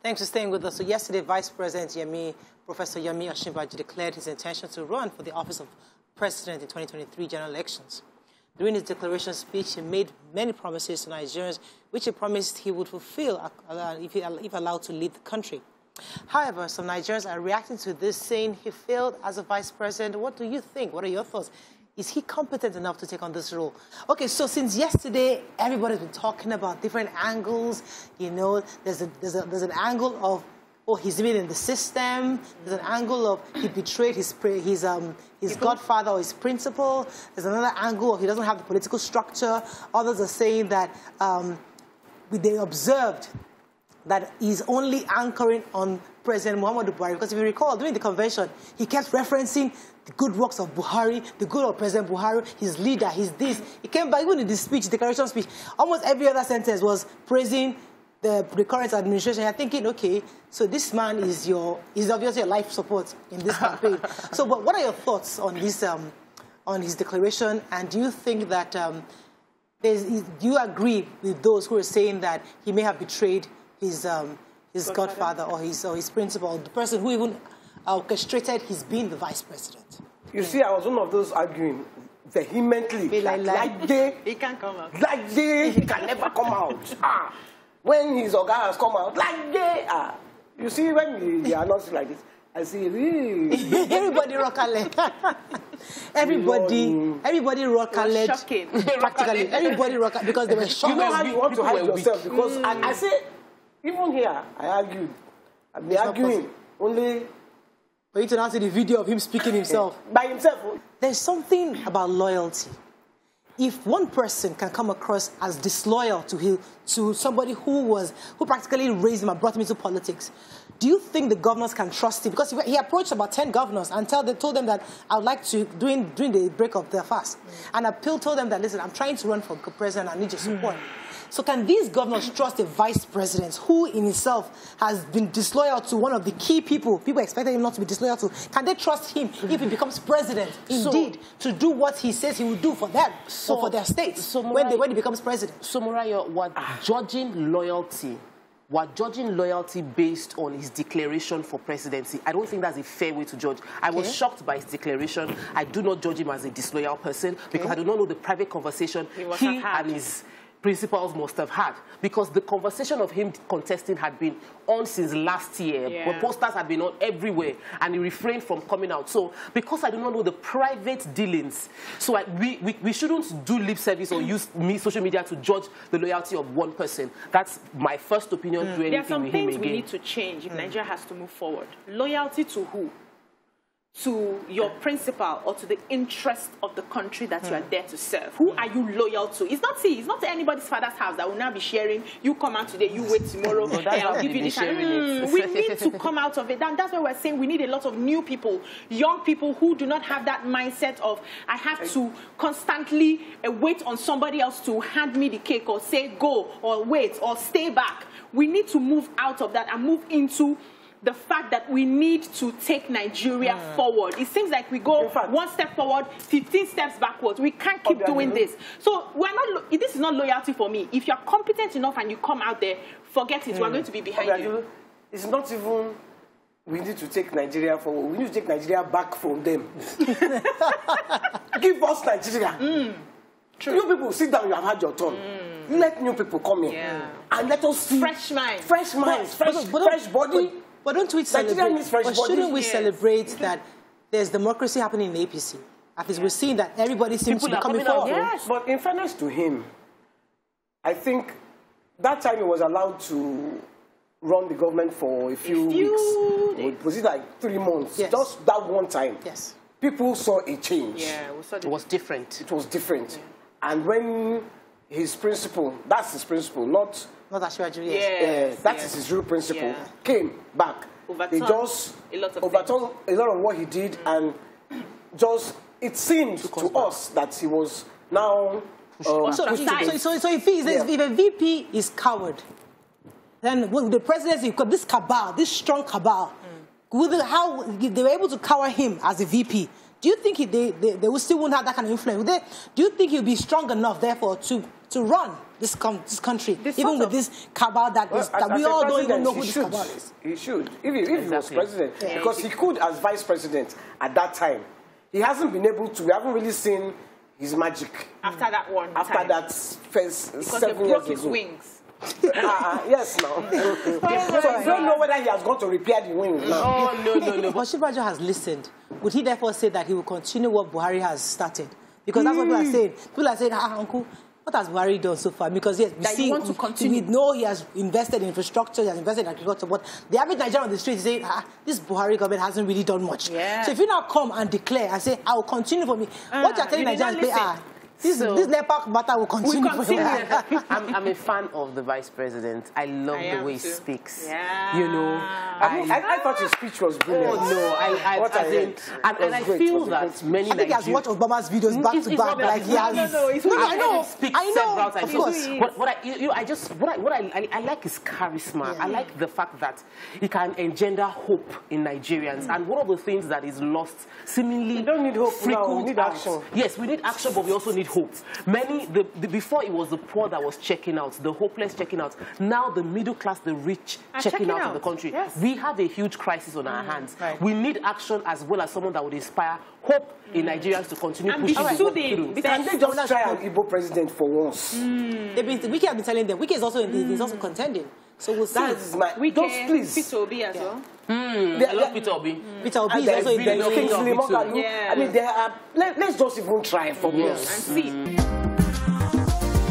Thanks for staying with us. So yesterday, Vice President Professor Yemi Osinbajo declared his intention to run for the office of President in 2023 general elections. During his declaration speech, he made many promises to Nigerians, which he promised he would fulfill if allowed to lead the country. However, some Nigerians are reacting to this, saying he failed as a vice president. What do you think? What are your thoughts? Is he competent enough to take on this role? Okay, so since yesterday, everybody's been talking about different angles. You know, there's an angle of, oh, he's been in the system. There's an angle of he betrayed his godfather or his principal. There's another angle of he doesn't have the political structure. Others are saying that they observed that he's only anchoring on President Muhammadu Buhari. Because if you recall, during the convention, he kept referencing the good works of Buhari, the good of President Buhari, his leader, his this. He came back, even in the speech, declaration speech, almost every other sentence was praising the current administration. You're thinking, okay, so this man is obviously a life support in this campaign. So what are your thoughts on this, on his declaration? And do you think that, do you agree with those who are saying that he may have betrayed his godfather or his principal, the person who even orchestrated his being the vice president? You see, I was one of those arguing vehemently. Like he can't come out. Like he can never come out. When his Oga has come out, like you see, when he announced like this, I see, everybody rock everybody rock shocking. Practically, everybody rock because they were shocked. You know how you want to hide yourself because I say, even here, I argued. I've been arguing only. For you to now see the video of him speaking himself. By himself. There's something about loyalty. If one person can come across as disloyal to somebody who practically raised him and brought him into politics, do you think the governors can trust him? Because he approached about 10 governors and told them that I would like to, during the break of their fast, and told them that, listen, I'm trying to run for president, I need your support. So can these governors trust a vice president who in himself has been disloyal to one of the key people expected him not to be disloyal to? Can they trust him if he becomes president, indeed, to do what he says he will do for them or for their states when he becomes president? So, Murayo, we're judging loyalty. We're judging loyalty based on his declaration for presidency. I don't think that's a fair way to judge. I was shocked by his declaration. I do not judge him as a disloyal person because I do not know the private conversation he and his principals must have had, because the conversation of him contesting had been on since last year. Where posters had been on everywhere, and he refrained from coming out. So, because I do not know the private dealings, so we shouldn't do lip service or use social media to judge the loyalty of one person. That's my first opinion to anything. There are some things we need to change if Nigeria has to move forward. Loyalty to who? To your principal or to the interest of the country that you are there to serve? Who are you loyal to? It's not anybody's father's house that will now be sharing. You come out today, you wait tomorrow, I'll give you this. We need to come out of it. That's why we're saying we need a lot of new people, young people who do not have that mindset of I have to constantly wait on somebody else to hand me the cake or say go or wait or stay back. We need to move out of that and move into the fact that we need to take Nigeria forward. It seems like we go one step forward, 15 steps backwards. We can't keep doing this. So this is not loyalty for me. If you're competent enough and you come out there, forget it. We're going to be behind you. It's not even we need to take Nigeria forward. We need to take Nigeria back from them. Give us Nigeria. True. You people sit down, you have had your turn. Let new people come in. And let us see. Fresh minds. Fresh minds, fresh body. But don't we celebrate, or shouldn't we celebrate that there's democracy happening in APC? At least we're seeing that everybody seems to be coming forward. Yes, but in fairness to him, I think that time he was allowed to run the government for a few weeks. Was it like 3 months? Yes. Just that one time. Yes. People saw a change. Yeah, it was different. It was different. And when his principal, that's his principal, not Ashwaju, that is his real principle, came back. They just overturned a lot of what he did, and just it seemed to us that he was now so if a VP is coward, then with the presidency, because this cabal, this strong cabal, how they were able to cower him as a VP, do you think they will still won't have that kind of influence? Do you think he'll be strong enough, therefore, to run this country, even with this cabal that we all don't even know who this cabal is. He should, if he was president, because he could as vice president at that time. He hasn't been able to. We haven't really seen his magic after that one. After that first because 7 years broke his ago. wings. Yes, now. So I don't know whether he has gone to repair the wings now. Oh, no. But Osinbajo has listened. Would he therefore say that he will continue what Buhari has started? Because that's what people are saying. People are saying, uncle, what has Buhari done so far? Because yes, you want to continue. We know he has invested in infrastructure, he has invested in agriculture, but the average Nigerian on the street is saying, this Buhari government hasn't really done much. Yeah. So if you now come and declare and say, I will continue for me, what you're telling Nigerians is, this NEPA matter will continue. I'm a fan of the vice president. I love the way he speaks. Yeah. You know, I thought his speech was brilliant. Oh no, I feel that many. I think he has watched Obama's videos back to back. Like he has. I know. Of course. What I like is charisma. Yeah. I like the fact that he can engender hope in Nigerians. And one of the things that is lost, seemingly, we don't need hope now. We need action. Yes, we need action, but we also need hope. Before it was the poor that was checking out, the hopeless checking out. Now the middle class, the rich checking out of the country. Yes. We have a huge crisis on our hands. Right. We need action as well as someone that would inspire hope in Nigerians to continue pushing the work through. Can they just try an Igbo president for once? Wike have been telling them. Wike is also contending. So we'll see. Just please. Peter Obi as well. I love Peter Obi. Peter Obi is also in the I mean, there are. Let's just even try for once and see.